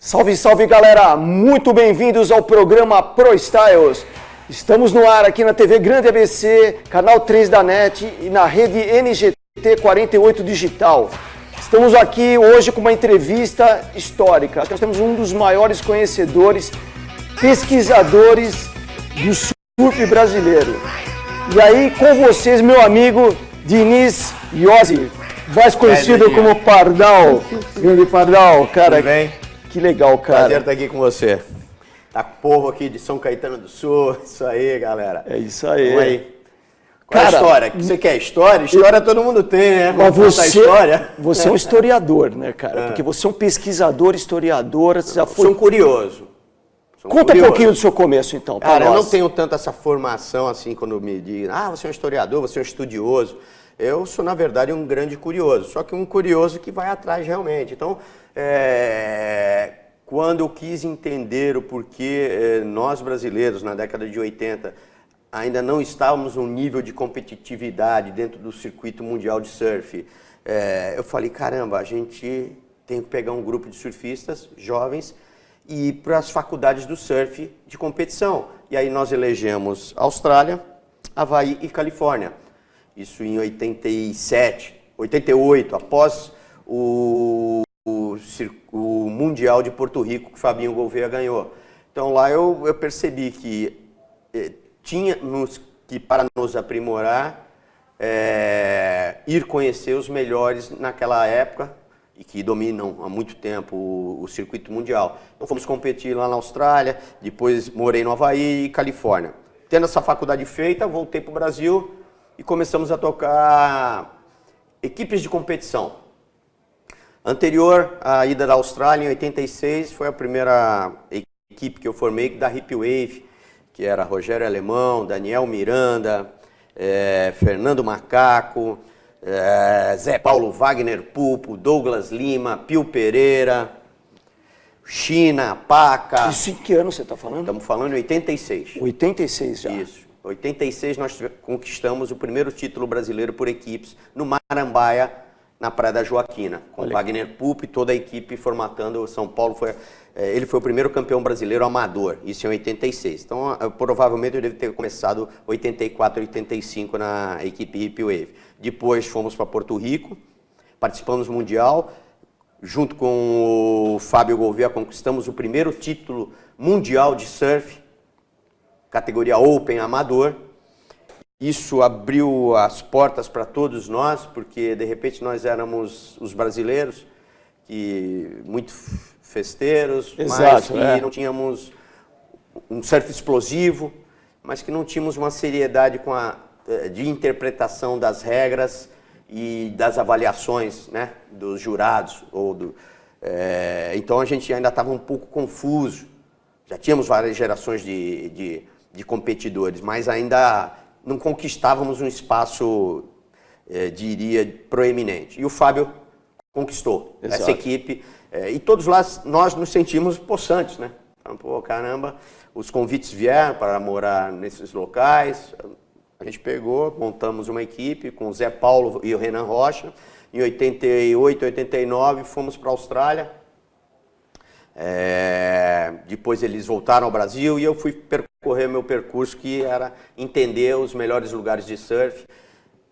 Salve, salve galera! Muito bem-vindos ao programa Pro Styles. Estamos no ar aqui na TV Grande ABC, canal 3 da NET e na rede NGT 48 Digital. Estamos aqui hoje com uma entrevista histórica. Nós temos um dos maiores conhecedores, pesquisadores do surf brasileiro. E aí, com vocês, meu amigo Diniz Iozzi, mais conhecido como Pardal. Grande Pardal, cara. Tudo bem? Que legal, cara. Prazer estar aqui com você. Tá com o povo aqui de São Caetano do Sul. Isso aí, galera. É isso aí. Vamos aí. Qual é a história? Você quer história? História todo mundo tem, né? Mas você é um historiador, né, cara? Porque você é um pesquisador, historiador, você já foi... Sou um curioso. Conta um pouquinho do seu começo, então, Cara, eu não tenho tanto essa formação assim, quando me dizem, você é um historiador, você é um estudioso. Eu sou, na verdade, um grande curioso, só que um curioso que vai atrás realmente. Então, quando eu quis entender o porquê nós brasileiros, na década de 80, ainda não estávamos num nível de competitividade dentro do circuito mundial de surf, eu falei, caramba, a gente tem que pegar um grupo de surfistas jovens e ir para as faculdades do surf de competição. E aí nós elegemos Austrália, Havaí e Califórnia. Isso em 87, 88, após o Mundial de Porto Rico que Fabinho Gouveia ganhou. Então lá eu percebi que tínhamos que, para nos aprimorar, ir conhecer os melhores naquela época e que dominam há muito tempo o circuito mundial. Então fomos competir lá na Austrália, depois morei no Havaí e Califórnia. Tendo essa faculdade feita, voltei para o Brasil e começamos a tocar equipes de competição. Anterior à ida da Austrália, em 86, foi a primeira equipe que eu formei da Hip Wave, que era Rogério Alemão, Daniel Miranda, Fernando Macaco, Zé Paulo Wagner Pupo, Douglas Lima, Pio Pereira, China, Paca. Isso em que ano você está falando? Estamos falando em 86. 86 já. Isso. Em 86 nós conquistamos o primeiro título brasileiro por equipes no Marambaia, na Praia da Joaquina, com Wagner Pupo e toda a equipe formatando o São Paulo. Ele foi o primeiro campeão brasileiro amador, isso em 86. Então, provavelmente eu devo ter começado 84, 85 na equipe Hip Wave. Depois fomos para Porto Rico, participamos do Mundial, junto com o Fábio Gouveia conquistamos o primeiro título mundial de surf, categoria Open Amador. Isso abriu as portas para todos nós, porque de repente nós éramos os brasileiros, que muito festeiros, mas que não tínhamos um surf explosivo, mas que não tínhamos uma seriedade de interpretação das regras e das avaliações, né, dos jurados. Então a gente ainda estava um pouco confuso. Já tínhamos várias gerações de competidores, mas ainda não conquistávamos um espaço, diria, proeminente. E o Fábio conquistou essa equipe. E todos lá nós nos sentimos possantes, né? Falando, pô, caramba, os convites vieram para morar nesses locais. A gente pegou, montamos uma equipe com o Zé Paulo e o Renan Rocha. Em 88, 89 fomos para a Austrália. Depois eles voltaram ao Brasil e eu fui percorrer meu percurso, que era entender os melhores lugares de surf,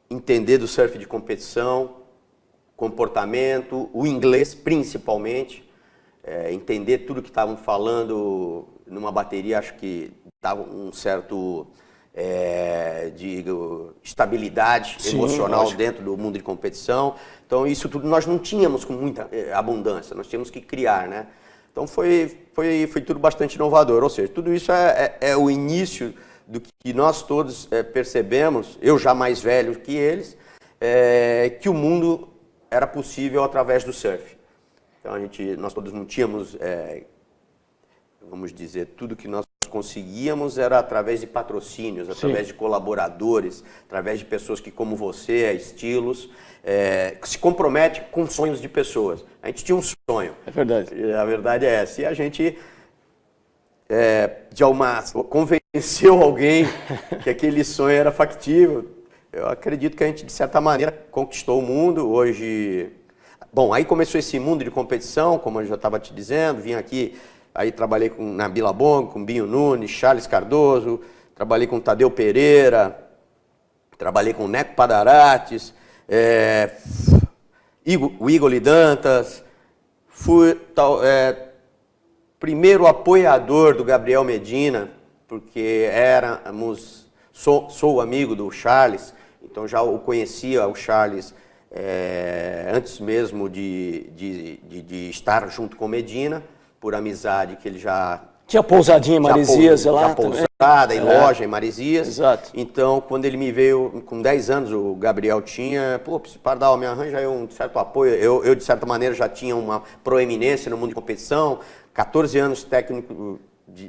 entender do surf de competição, comportamento, o inglês principalmente, entender tudo que estavam falando numa bateria. Acho que dava um certo estabilidade emocional dentro do mundo de competição. Então isso tudo nós não tínhamos com muita abundância, nós tínhamos que criar, né? Então foi tudo bastante inovador, ou seja, tudo isso é o início do que nós todos percebemos, eu já mais velho que eles, que o mundo era possível através do surf. Então nós todos não tínhamos, vamos dizer, tudo que nós conseguíamos era através de patrocínios, através de colaboradores, através de pessoas que, como você, estilos, que se compromete com sonhos de pessoas. A gente tinha um sonho. É verdade. A verdade é essa. E a gente convenceu alguém que aquele sonho era factível. Eu acredito que a gente, de certa maneira, conquistou o mundo. Hoje, Bom, aí começou esse mundo de competição, como eu já estava te dizendo, vim aqui, aí trabalhei na Billabong, com Binho Nunes, Charles Cardoso, trabalhei com Tadeu Pereira, trabalhei com Neco Padarates, o Igor Lidantas, fui primeiro apoiador do Gabriel Medina, porque sou amigo do Charles, então já o conhecia, o Charles, antes mesmo de estar junto com Medina, por amizade que ele já... Tinha pousadinha em Maresias lá também. Tinha pousada e loja em Maresias. Exato. Então, quando ele me veio, com 10 anos, o Gabriel tinha, Pardal, me arranja aí um certo apoio. Eu, de certa maneira, já tinha uma proeminência no mundo de competição, 14 anos técnico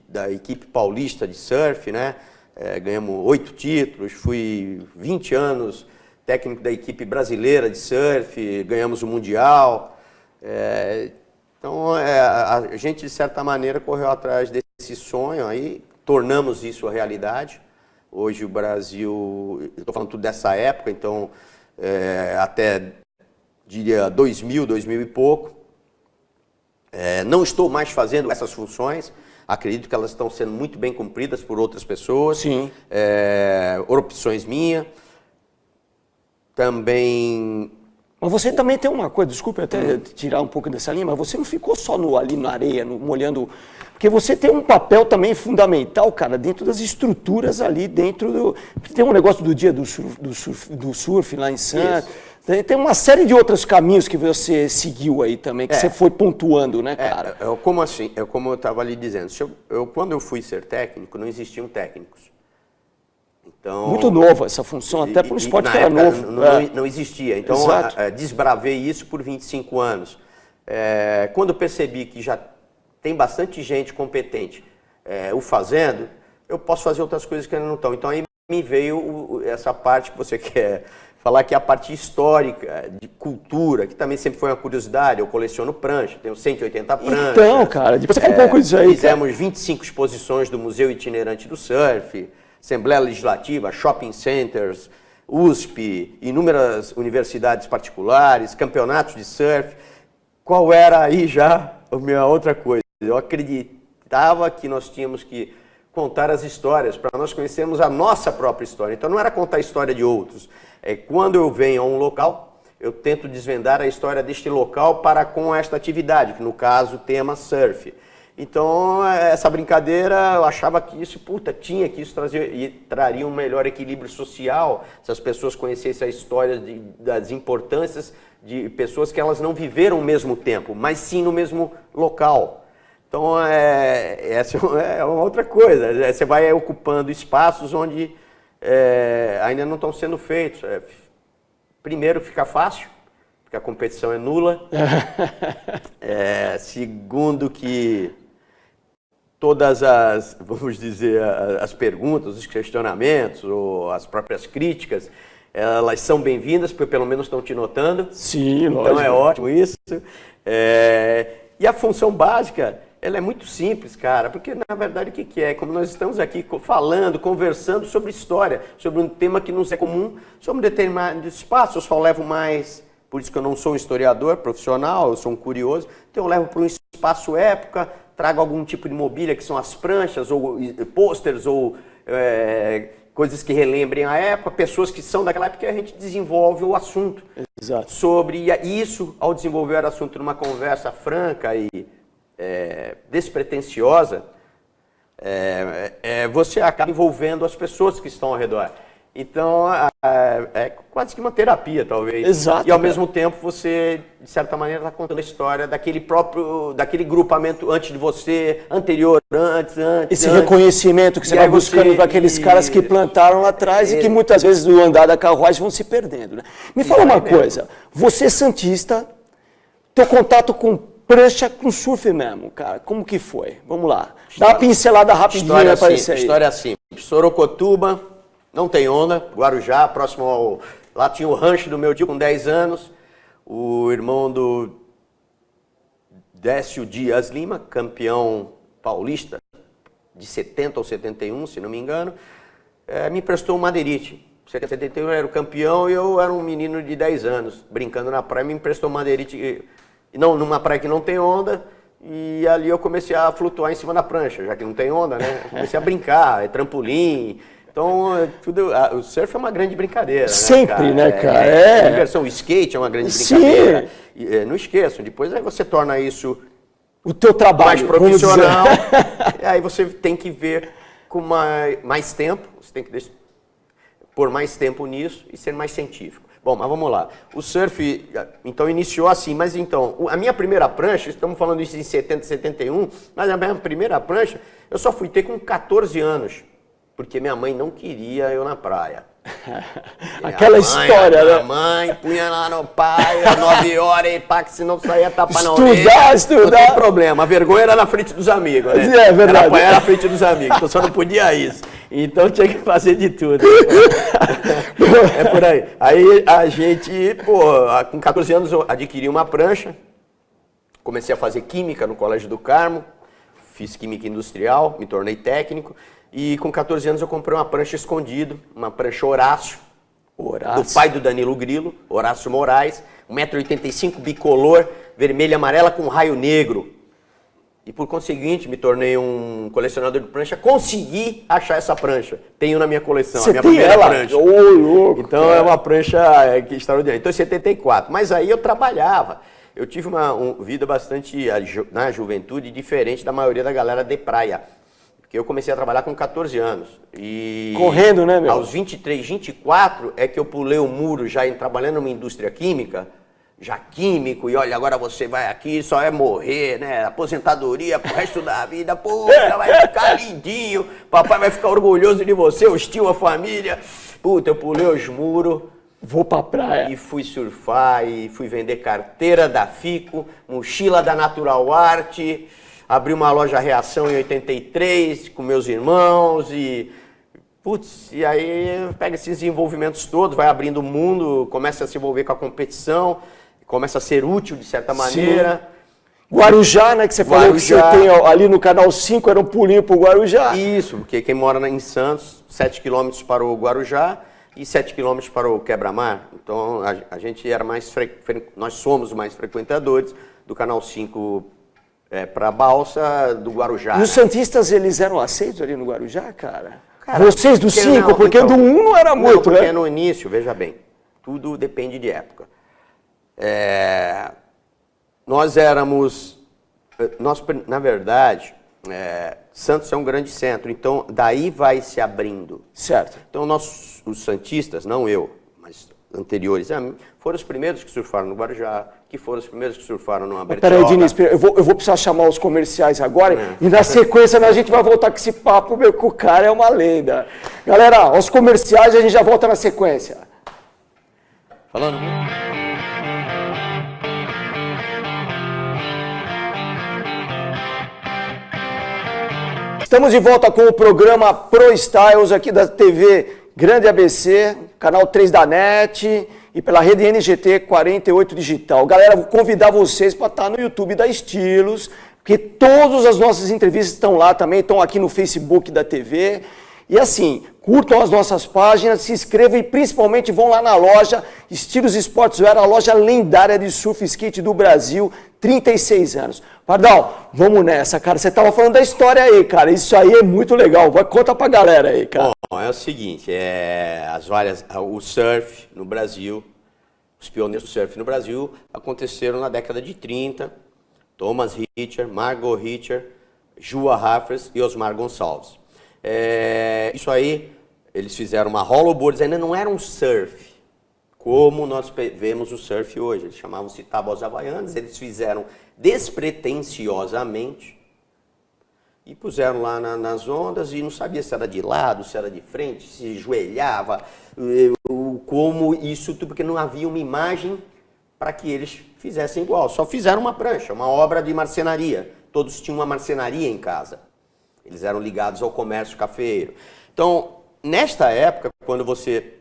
da equipe paulista de surf, né? Ganhamos 8 títulos, fui 20 anos técnico da equipe brasileira de surf, ganhamos o Mundial. Então, a gente, de certa maneira, correu atrás desse sonho aí, tornamos isso a realidade. Hoje o Brasil, eu estou falando tudo dessa época, então, até, diria, 2000 e pouco, não estou mais fazendo essas funções, acredito que elas estão sendo muito bem cumpridas por outras pessoas. Sim. Opções minhas. Também... Mas você também tem uma coisa, desculpe até tirar um pouco dessa linha, mas você não ficou só ali na areia, molhando... Porque você tem um papel também fundamental, cara, dentro das estruturas ali, dentro do... Tem um negócio do dia do surf lá em Santos. Tem uma série de outros caminhos que você seguiu aí também, que você foi pontuando, né, cara? Como assim? Como eu estava ali dizendo, quando eu fui ser técnico, não existiam técnicos. Então, muito nova essa função, até para um esporte que era novo. Não existia. Então, desbravei isso por 25 anos. Quando eu percebi que já tem bastante gente competente o fazendo, eu posso fazer outras coisas que ainda não estão. Então, aí me veio essa parte que você quer falar, que é a parte histórica, de cultura, que também sempre foi uma curiosidade. Eu coleciono prancha, tenho 180 pranchas. Então, cara, depois você fala um pouco disso aí. Fizemos 25 exposições do Museu Itinerante do Surf, Assembleia Legislativa, shopping centers, USP, inúmeras universidades particulares, campeonatos de surf. Qual era aí já a minha outra coisa? Eu acreditava que nós tínhamos que contar as histórias, para nós conhecermos a nossa própria história. Então não era contar a história de outros. Quando eu venho a um local, eu tento desvendar a história deste local para com esta atividade, que no caso, tema surf. Então, essa brincadeira, eu achava que isso, tinha que isso traria um melhor equilíbrio social, se as pessoas conhecessem a história das importâncias de pessoas que elas não viveram o mesmo tempo, mas sim no mesmo local. Então, essa é uma outra coisa, você vai ocupando espaços onde ainda não estão sendo feitos. Primeiro, fica fácil, porque a competição é nula. Segundo, que todas vamos dizer, as perguntas, os questionamentos ou as próprias críticas, elas são bem-vindas, porque pelo menos estão te notando. Sim, lógico. Então é ótimo isso. E a função básica, ela é muito simples, cara, porque na verdade o que é? Como nós estamos aqui falando, conversando sobre história, sobre um tema que nos é comum, sobre um determinado espaço, eu só levo mais... Por isso que eu não sou um historiador profissional, eu sou um curioso, então eu levo para um espaço época, trago algum tipo de mobília, que são as pranchas, ou pôsteres, ou coisas que relembrem a época, pessoas que são daquela época, e a gente desenvolve o assunto. Exato. Sobre isso, ao desenvolver o assunto numa conversa franca e despretensiosa, você acaba envolvendo as pessoas que estão ao redor. Então, é quase que uma terapia, talvez. Exato. E, ao mesmo tempo, você, de certa maneira, está contando a história daquele grupamento antes de você, anterior, antes. Esse reconhecimento que você vai buscando para aqueles caras que plantaram lá atrás e que muitas vezes, no andar da carruagem, vão se perdendo, né? Me fala uma coisa, você santista, teu contato com prancha, com surf mesmo, cara, como que foi? Vamos lá, dá uma pincelada rapidinha para aparecer aí. História simples, Sorocotuba... Não tem onda, Guarujá, próximo lá tinha o rancho do meu tio com 10 anos, o irmão do Décio Dias Lima, campeão paulista de 70 ou 71, se não me engano, me emprestou um madeirite. 71 eu era o campeão e eu era um menino de 10 anos, brincando na praia, me emprestou madeirite, não, numa praia que não tem onda, e ali eu comecei a flutuar em cima da prancha, já que não tem onda, né? Eu comecei a brincar, trampolim. Então, o surf é uma grande brincadeira. Sempre, né, cara? É diversão. O skate é uma grande brincadeira. E, não esqueçam, depois aí você torna isso o teu trabalho mais profissional. E aí você tem que ver com mais tempo, você tem que pôr mais tempo nisso e ser mais científico. Bom, mas vamos lá. O surf, então, iniciou assim, mas então, a minha primeira prancha, estamos falando isso em 70, 71, mas a minha primeira prancha, eu só fui ter com 14 anos, porque minha mãe não queria eu na praia. Aquela história, né? A mãe punha lá no pai, às 9 horas, e pá, que senão saía tapa na orelha. Estudar. Não tem problema, a vergonha era na frente dos amigos, né? É verdade. Era apanhar na frente dos amigos, então só não podia isso. Então tinha que fazer de tudo. É por aí. Aí a gente, com 14 anos eu adquiri uma prancha, comecei a fazer química no Colégio do Carmo, fiz química industrial, me tornei técnico. E com 14 anos eu comprei uma prancha escondido, uma prancha Horácio, do pai do Danilo Grilo, Horácio Moraes, 1,85 m, bicolor, vermelha e amarela com raio negro. E por conseguinte, me tornei um colecionador de prancha, consegui achar essa prancha. Tenho na minha coleção, a minha primeira prancha. Louco, então cara. É uma prancha extraordinária. Então em 74, mas aí eu trabalhava. Eu tive uma vida bastante, na juventude, diferente da maioria da galera de praia. Porque eu comecei a trabalhar com 14 anos. E correndo, né, meu? Aos 23, 24 é que eu pulei o muro já trabalhando numa indústria química, já químico, e olha, agora você vai aqui, só é morrer, né? Aposentadoria pro resto da vida, puta, vai ficar lindinho, papai vai ficar orgulhoso de você, os tio, a família. Puta, eu pulei os muros. Vou pra praia. E fui surfar, e fui vender carteira da Fico, mochila da Natural Art. Abri uma loja Reação em 83 com meus irmãos e aí pega esses envolvimentos todos, vai abrindo o mundo, começa a se envolver com a competição, começa a ser útil de certa maneira. Guarujá, né, que você falou que você tem ali no Canal 5, era um pulinho pro Guarujá. Isso, porque quem mora em Santos, 7 quilômetros para o Guarujá e 7 quilômetros para o Quebra-Mar. Então a gente era nós somos mais frequentadores do Canal 5 para a balsa do Guarujá. E os santistas, eles eram aceitos ali no Guarujá, cara? Vocês do 5, porque então, do 1 não era muito, porque né? No início, veja bem, tudo depende de época. Na verdade, Santos é um grande centro, então daí vai se abrindo. Certo. Então os santistas, não eu, mas anteriores a mim, foram os primeiros que surfaram no Guarujá, que foram os primeiros que surfaram no Bertioga. Peraí, Diniz, eu vou precisar chamar os comerciais agora e na sequência a gente vai voltar com esse papo, meu, que o cara é uma lenda. Galera, os comerciais a gente já volta na sequência. Falando. Estamos de volta com o programa Pro Styles aqui da TV Grande ABC, canal 3 da NET e pela rede NGT 48 Digital. Galera, vou convidar vocês para estar no YouTube da Estilos, porque todas as nossas entrevistas estão lá também, estão aqui no Facebook da TV. E assim, curtam as nossas páginas, se inscrevam e principalmente vão lá na loja Estilos Sportswear, a loja lendária de surf e skate do Brasil, 36 anos. Pardal, vamos nessa, cara. Você estava falando da história aí, cara. Isso aí é muito legal. Conta pra galera aí, cara. Bom, é o seguinte, o surf no Brasil, os pioneiros do surf no Brasil aconteceram na década de 30. Thomas Hitcher, Margot Hitcher, Jua Raffers e Osmar Gonçalves. Isso aí, eles fizeram uma hollowboard, ainda não era um surf, como nós vemos o surf hoje. Eles chamavam-se tábuas havaianas, eles fizeram despretensiosamente e puseram lá nas ondas e não sabia se era de lado, se era de frente, se joelhava, como isso tudo, porque não havia uma imagem para que eles fizessem igual. Só fizeram uma prancha, uma obra de marcenaria. Todos tinham uma marcenaria em casa. Eles eram ligados ao comércio cafeeiro. Então, nesta época, quando você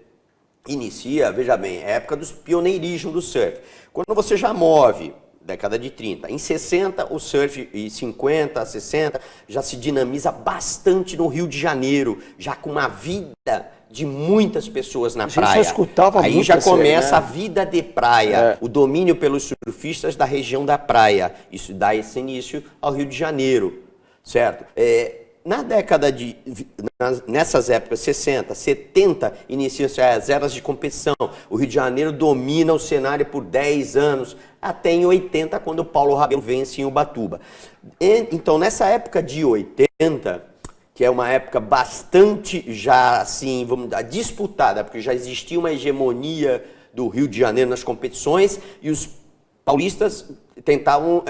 inicia, veja bem, é a época dos pioneirismo do surf. Quando você já move, década de 30, em 60 o surf, e 50, 60, já se dinamiza bastante no Rio de Janeiro, já com uma vida de muitas pessoas na a gente praia. só escutava aí muito já isso aí, começa né? a vida de praia, o domínio pelos surfistas da região da praia. Isso dá esse início ao Rio de Janeiro, certo? Na década nessas épocas, 60, 70, iniciam-se as eras de competição. O Rio de Janeiro domina o cenário por 10 anos, até em 80, quando o Paulo Rabelo vence em Ubatuba. Então, nessa época de 80, que é uma época bastante já, assim, vamos dizer, disputada, porque já existia uma hegemonia do Rio de Janeiro nas competições, e os paulistas tentavam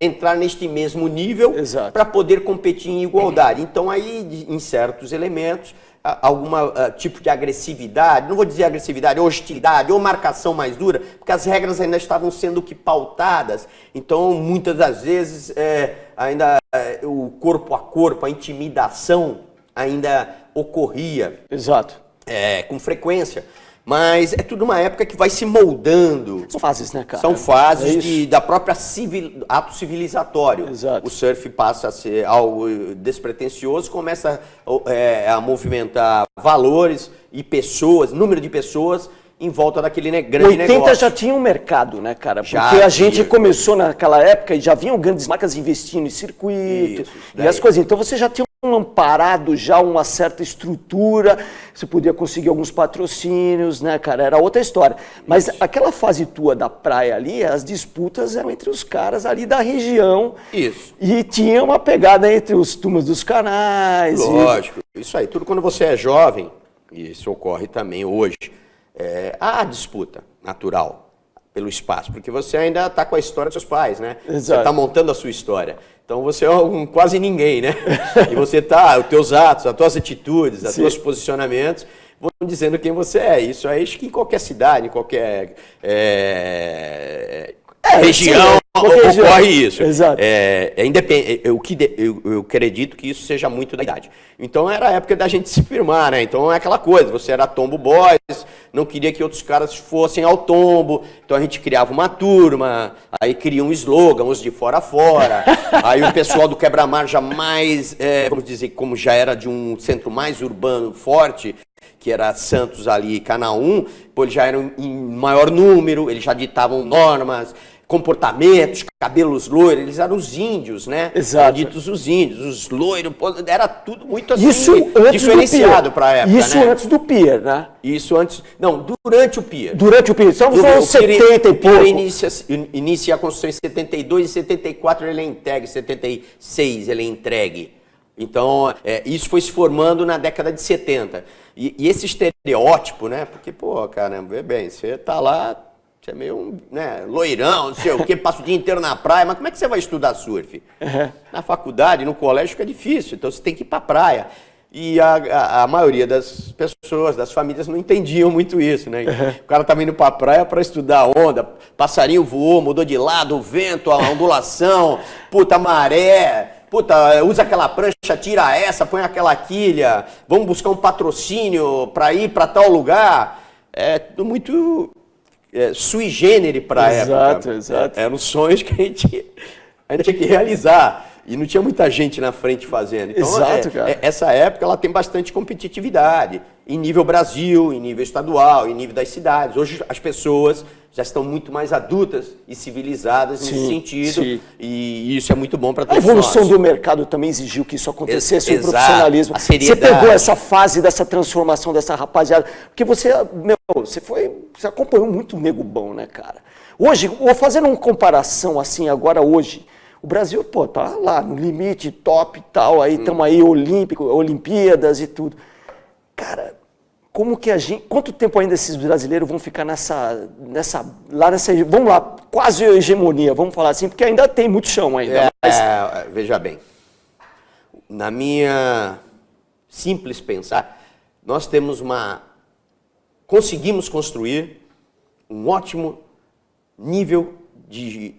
entrar neste mesmo nível para poder competir em igualdade. Então, aí, em certos elementos, algum tipo de agressividade, não vou dizer agressividade, hostilidade ou marcação mais dura, porque as regras ainda estavam sendo pautadas. Então, muitas das vezes, ainda o corpo a corpo, a intimidação ainda ocorria. Exato. Com frequência. Mas é tudo uma época que vai se moldando. São fases, né, cara? São fases da própria ato civilizatório. Exato. O surf passa a ser algo despretensioso, começa a movimentar valores e pessoas, número de pessoas em volta daquele grande 80 negócio. já tinha um mercado, né, cara? Porque Já a gente começou naquela época e já vinham grandes marcas investindo em circuito e as coisas. Então você já tinha amparado já uma certa estrutura, você podia conseguir alguns patrocínios, né, cara? Era outra história. Mas aquela fase tua da praia ali, as disputas eram entre os caras ali da região. Isso. E tinha uma pegada entre os turmas dos canais. Lógico. Isso aí. Tudo quando você é jovem, e isso ocorre também hoje, há disputa natural pelo espaço, porque você ainda está com a história dos seus pais, né? Exato. Você está montando a sua história. Então você é quase ninguém, né? E você os teus atos, as tuas atitudes, os teus posicionamentos vão dizendo quem você é. Isso aí acho que em qualquer cidade, em qualquer região ocorre isso. Exato. Eu acredito que isso seja muito da idade. Então era a época da gente se firmar, né? Então é aquela coisa, você era Tombo Boys, não queria que outros caras fossem ao tombo, então a gente criava uma turma, aí cria um slogan, os de fora a fora, aí o pessoal do quebra-mar já mais, vamos dizer, como já era de um centro mais urbano forte, que era Santos ali, Canaã, eles já eram em maior número, eles já ditavam normas, comportamentos, cabelos loiros, eles eram os índios, né? Exato. Ditos os índios, os loiros, era tudo muito assim, isso diferenciado para a época, isso, né? antes do Pier, né? Isso antes, não, durante o Pier. Durante o Pier, só foram 70 e pouco. O Pier inicia a construção em 72, em 74 ele é entregue, em 76 ele é entregue. Então, isso foi se formando na década de 70. E esse estereótipo, né? Porque, pô, caramba, vê bem, você tá lá, você é meio loirão, não sei o quê, passa o dia inteiro na praia, mas como é que você vai estudar surf? Na faculdade, no colégio fica difícil, então você tem que ir pra praia. E a maioria das pessoas, das famílias, não entendiam muito isso, né? O cara estava indo para a praia para estudar onda, passarinho voou, mudou de lado, o vento, a ondulação, puta maré, puta, usa aquela prancha, tira essa, põe aquela quilha, vamos buscar um patrocínio para ir para tal lugar. É tudo muito sui generis para a época. Exato. Eram sonhos que a gente ainda tinha que realizar. E não tinha muita gente na frente fazendo. Então, exato, cara. Essa época ela tem bastante competitividade. Em nível Brasil, em nível estadual, em nível das cidades. Hoje as pessoas já estão muito mais adultas e civilizadas nesse sentido. Sim. E isso é muito bom para todos nós. A evolução do mercado também exigiu que isso acontecesse, o profissionalismo. A seriedade. Você pegou essa fase dessa transformação dessa rapaziada. Porque você acompanhou muito nego bom, né, cara? Hoje, vou fazer uma comparação assim agora hoje. O Brasil, pô, tá lá no limite, top e tal, aí estamos aí Olimpíadas e tudo. Cara, como que quanto tempo ainda esses brasileiros vão ficar nessa, vamos lá, quase hegemonia, vamos falar assim, porque ainda tem muito chão ainda. Veja bem, na minha simples pensar, nós conseguimos construir um ótimo nível de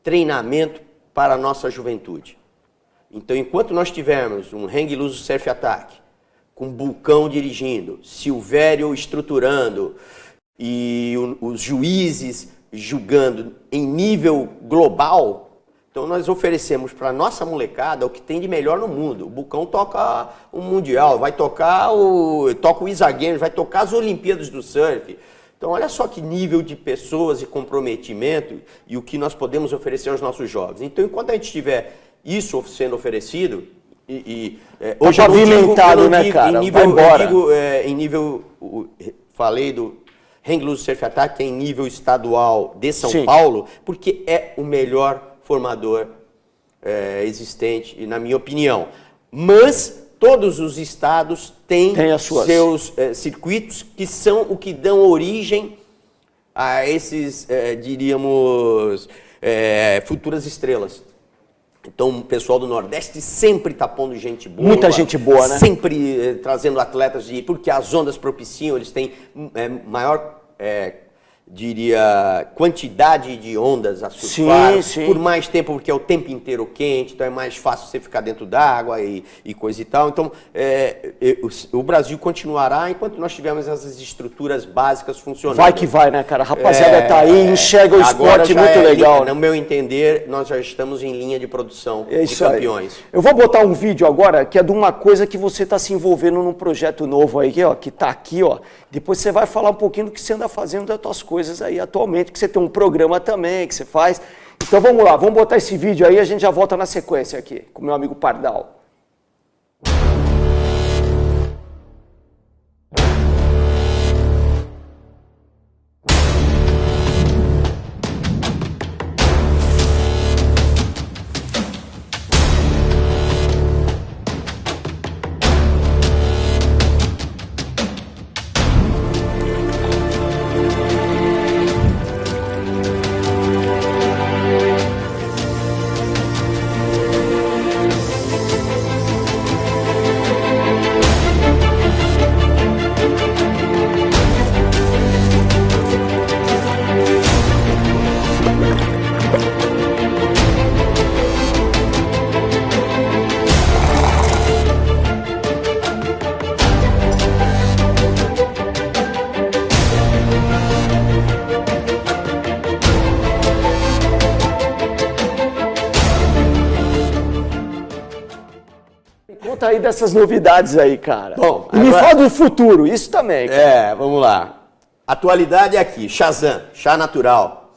treinamento para a nossa juventude. Então, enquanto nós tivermos um Hang Loose Surf Attack, com Bulcão dirigindo, Silvério estruturando e os juízes julgando em nível global, Então nós oferecemos para a nossa molecada o que tem de melhor no mundo. O Bucão toca o Mundial, toca o ISA Games, vai tocar as Olimpíadas do Surf. Então olha só que nível de pessoas e comprometimento e o que nós podemos oferecer aos nossos jovens. Então enquanto a gente tiver isso sendo oferecido, hoje pavimentado, né, cara? Vai embora. Falei do Hang Loose Surf Attack, que é em nível estadual de São Sim. Paulo, porque é o melhor formador existente, na minha opinião. Mas todos os estados têm seus circuitos que são o que dão origem a esses, diríamos, futuras estrelas. Então o pessoal do Nordeste sempre está pondo gente boa. Muita gente boa, né? Sempre trazendo atletas porque as ondas propiciam, eles têm maior, quantidade de ondas a surfar. Sim. Por mais tempo, porque é o tempo inteiro quente, então é mais fácil você ficar dentro d'água e coisa e tal. Então o Brasil continuará enquanto nós tivermos essas estruturas básicas funcionando. Vai que vai, né, cara? A rapaziada tá aí, enxerga o esporte muito legal. No meu entender, nós já estamos em linha de produção de campeões. Aí. Eu vou botar um vídeo agora que é de uma coisa que você está se envolvendo num projeto novo aí, que tá aqui, ó. Depois você vai falar um pouquinho do que você anda fazendo das tuas coisas aí atualmente, que você tem um programa também que você faz. Então vamos lá, vamos botar esse vídeo aí e a gente já volta na sequência aqui com o meu amigo Pardal. Conta aí dessas novidades aí, cara. Bom, e me fala do futuro, isso também. Cara. Vamos lá. Atualidade é aqui, Shazam, chá natural.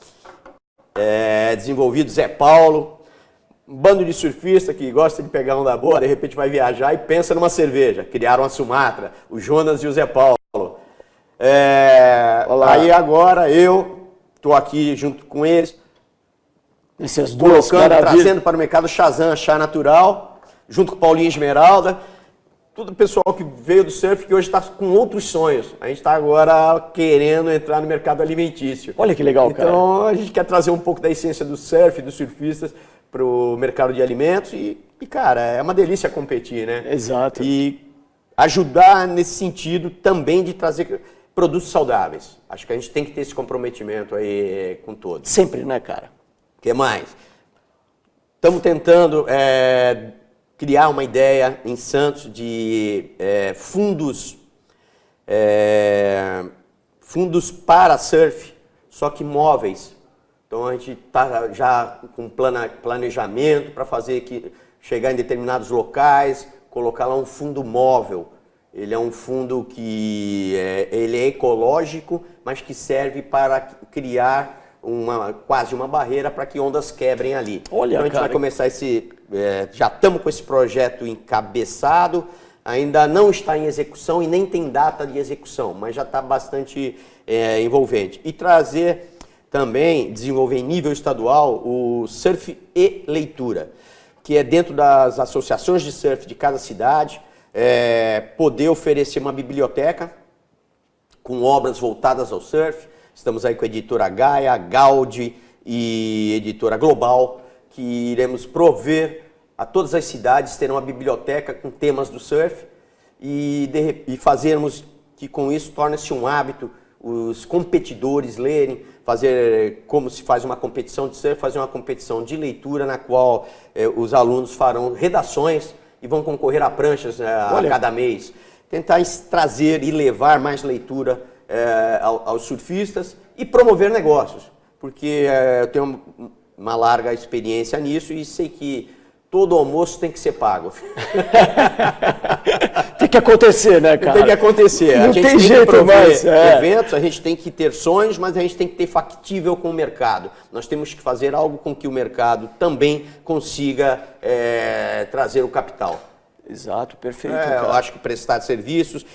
Desenvolvido Zé Paulo. Um bando de surfista que gosta de pegar onda boa, de repente vai viajar e pensa numa cerveja. Criaram a Sumatra, o Jonas e o Zé Paulo. Aí agora eu estou aqui junto com eles. Essas duas trazendo para o mercado Shazam, chá natural. Junto com o Paulinho Esmeralda, todo o pessoal que veio do surf que hoje está com outros sonhos. A gente está agora querendo entrar no mercado alimentício. Olha que legal, cara. Então a gente quer trazer um pouco da essência do surf, dos surfistas, para o mercado de alimentos e, cara, é uma delícia competir, né? Exato. E ajudar nesse sentido também de trazer produtos saudáveis. Acho que a gente tem que ter esse comprometimento aí com todos. Sempre, né, cara? O que mais? Estamos tentando criar uma ideia em Santos de fundos para surf, só que móveis. Então a gente está já com planejamento para chegar em determinados locais, colocar lá um fundo móvel. Ele é um fundo que ele é ecológico, mas que serve para criar quase uma barreira para que ondas quebrem ali. Olha, então a gente vai começar já estamos com esse projeto encabeçado, ainda não está em execução e nem tem data de execução, mas já está bastante envolvente. E desenvolver em nível estadual o surf e leitura, que é dentro das associações de surf de cada cidade, poder oferecer uma biblioteca com obras voltadas ao surf. Estamos aí com a editora Gaia, Gaudi e editora Global, que iremos prover a todas as cidades ter uma biblioteca com temas do surf e fazermos que com isso torne-se um hábito os competidores lerem, fazer como se faz uma competição de surf, fazer uma competição de leitura na qual os alunos farão redações e vão concorrer a pranchas a cada mês. Tentar trazer e levar mais leitura aos surfistas e promover negócios, porque eu tenho uma larga experiência nisso e sei que todo almoço tem que ser pago. Tem que acontecer, né, cara? Tem que acontecer. Não a gente tem jeito mais. Eventos, a gente tem que ter sonhos, mas a gente tem que ter factível com o mercado. Nós temos que fazer algo com que o mercado também consiga trazer o capital. Exato, perfeito. Eu acho que prestar serviços,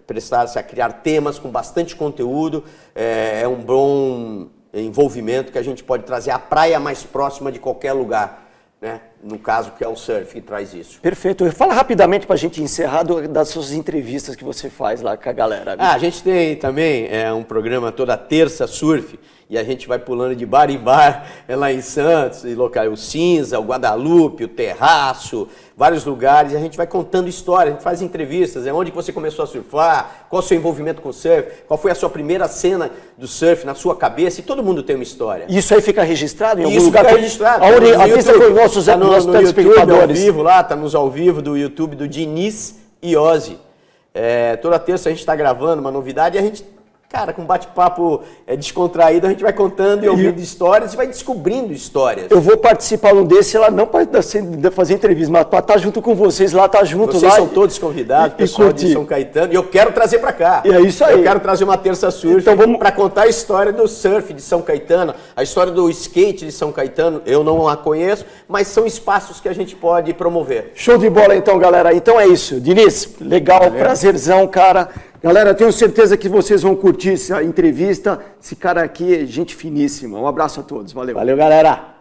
prestar-se a criar temas com bastante conteúdo é um bom envolvimento que a gente pode trazer a praia mais próxima de qualquer lugar, né? No caso que é o surf que traz isso. Perfeito. Fala rapidamente para a gente encerrar das suas entrevistas que você faz lá com a galera. A gente tem também um programa toda terça surf e a gente vai pulando de bar em bar lá em Santos, e local, o Cinza, o Guadalupe, o Terraço, vários lugares, e a gente vai contando histórias, a gente faz entrevistas, onde que você começou a surfar, qual o seu envolvimento com o surf, qual foi a sua primeira cena do surf na sua cabeça, e todo mundo tem uma história. Isso aí fica registrado em algum Isso lugar? Fica registrado. Avisa com os nossos telespectadores. Ao vivo lá, tá nos ao vivo do YouTube do Diniz e Ozzy. Toda terça a gente está gravando uma novidade e a gente, cara, com bate-papo descontraído, a gente vai contando e ouvindo histórias e vai descobrindo histórias. Eu vou participar num desse lá, não para fazer entrevista, mas para estar junto com vocês lá, estar junto vocês lá. Vocês são todos convidados, pessoal de São Caetano, e eu quero trazer para cá. E é isso aí. Eu quero trazer uma terça surf então para contar a história do surf de São Caetano, a história do skate de São Caetano. Eu não a conheço, mas são espaços que a gente pode promover. Show de bola então, galera. Então é isso. Diniz, legal, prazerzão, cara. Galera, tenho certeza que vocês vão curtir essa entrevista. Esse cara aqui é gente finíssima. Um abraço a todos. Valeu. Valeu, galera.